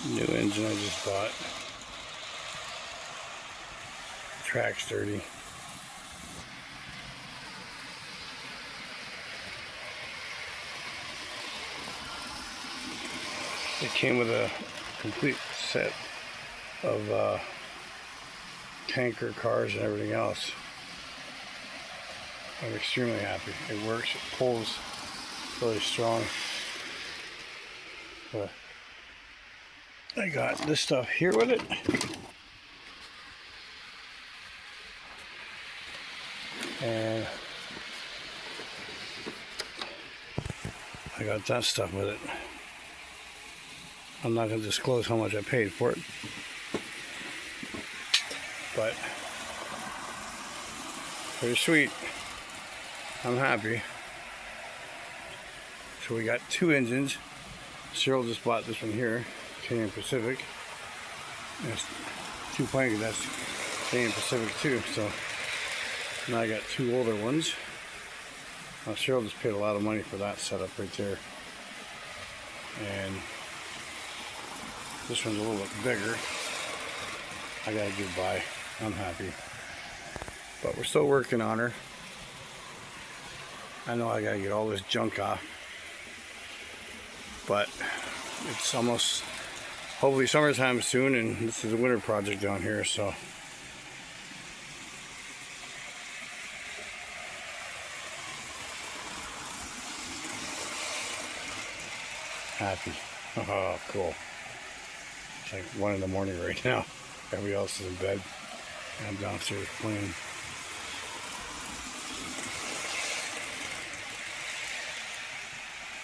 New engine I just bought. Track's dirty. It came with a complete set of tanker cars and everything else. I'm extremely happy. It works, it pulls really strong. But I got this stuff here with it. And I got that stuff with it. I'm not going to disclose how much I paid for it, but pretty sweet. I'm happy. So we got two engines. Cheryl just bought this one here, Canadian Pacific. That's 2.0, that's Canadian Pacific too. So now I got two older ones. Now Cheryl just paid a lot of money for that setup right there. And this one's a little bit bigger. I got a good buy. I'm happy. But we're still working on her. I know I gotta get all this junk off. But it's almost, hopefully summertime soon, and this is a winter project down here, so. Happy. Oh, cool. It's like 1 in the morning right now. Everybody else is in bed. And I'm downstairs playing.